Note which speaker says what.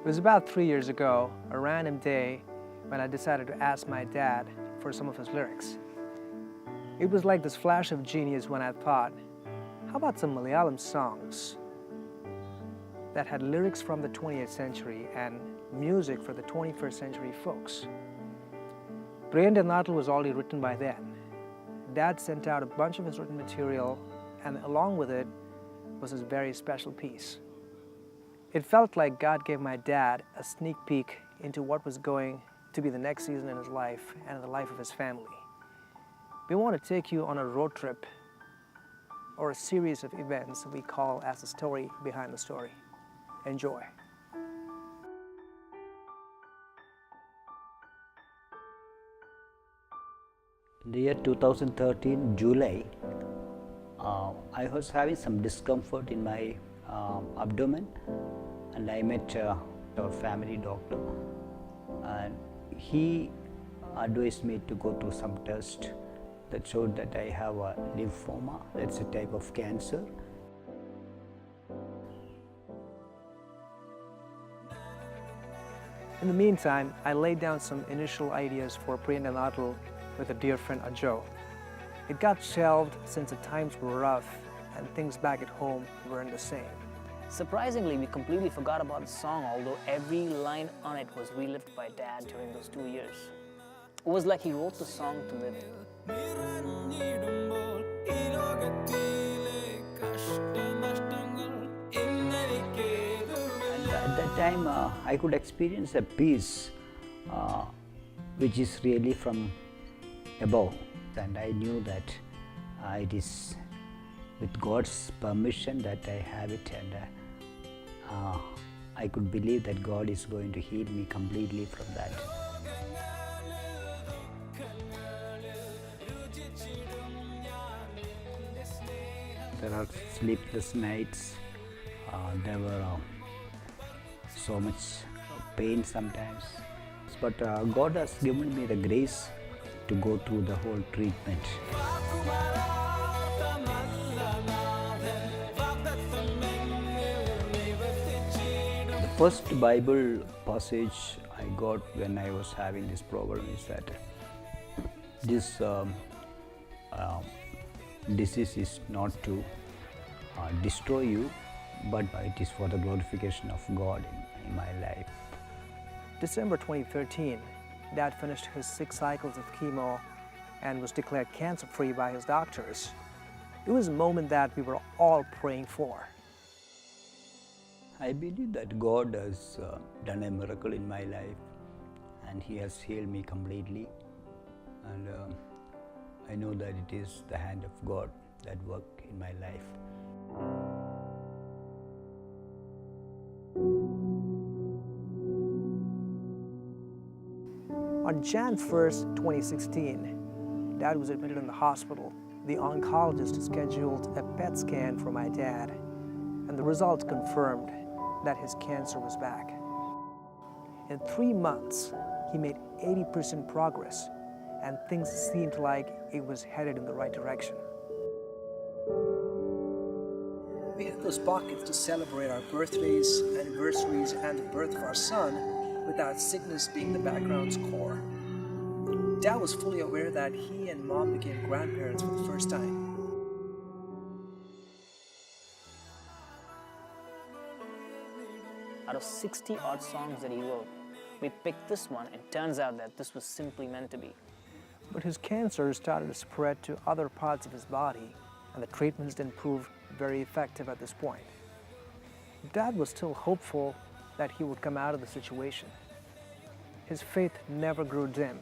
Speaker 1: It was about 3 years ago, a random day, when I decided to ask my dad for some of his lyrics. It was like this flash of genius when I thought, how about some Malayalam songs that had lyrics from the 20th century and music for the 21st century folks? Priyante Nattal was already written by then. Dad sent out a bunch of his written material, and along with it was his very special piece. It felt like God gave my dad a sneak peek into what was going to be the next season in his life and in the life of his family. We want to take you on a road trip or a series of events we call as the story behind the story. Enjoy.
Speaker 2: In the year 2013, July, I was having some discomfort in my abdomen, and I met our family doctor, and he advised me to go through some test that showed that I have a lymphoma. That's a type of cancer.
Speaker 1: In the meantime, I laid down some initial ideas for Priyante Nattal with a dear friend Ajo. It got shelved since the times were rough and things back at home weren't the same.
Speaker 3: Surprisingly, we completely forgot about the song, although every line on it was relived by Dad during those 2 years. It was like he wrote the song to live in.
Speaker 2: And at that time, I could experience a peace which is really from above, and I knew that it is with God's permission that I have it, and I could believe that God is going to heal me completely from that. There are sleepless nights, there were so much pain sometimes, but God has given me the grace to go through the whole treatment. The first Bible passage I got when I was having this problem is that this disease is not to destroy you, but it is for the glorification of God in my life.
Speaker 1: December 2013, Dad finished his 6 cycles of chemo and was declared cancer-free by his doctors. It was a moment that we were all praying for.
Speaker 2: I believe that God has done a miracle in my life, and He has healed me completely, and I know that it is the hand of God that worked in my life.
Speaker 1: On Jan 1st, 2016, Dad was admitted in the hospital. The oncologist scheduled a PET scan for my dad, and the results confirmed that his cancer was back. In 3 months, he made 80% progress, and things seemed like it was headed in the right direction. We hit those pockets to celebrate our birthdays, anniversaries, and the birth of our son, without sickness being the background's core. Dad was fully aware that he and Mom became grandparents for the first time.
Speaker 3: Out of 60 odd songs that he wrote, we picked this one, and turns out that this was simply meant to be.
Speaker 1: But his cancer started to spread to other parts of his body, and the treatments didn't prove very effective at this point. Dad was still hopeful that he would come out of the situation. His faith never grew dim,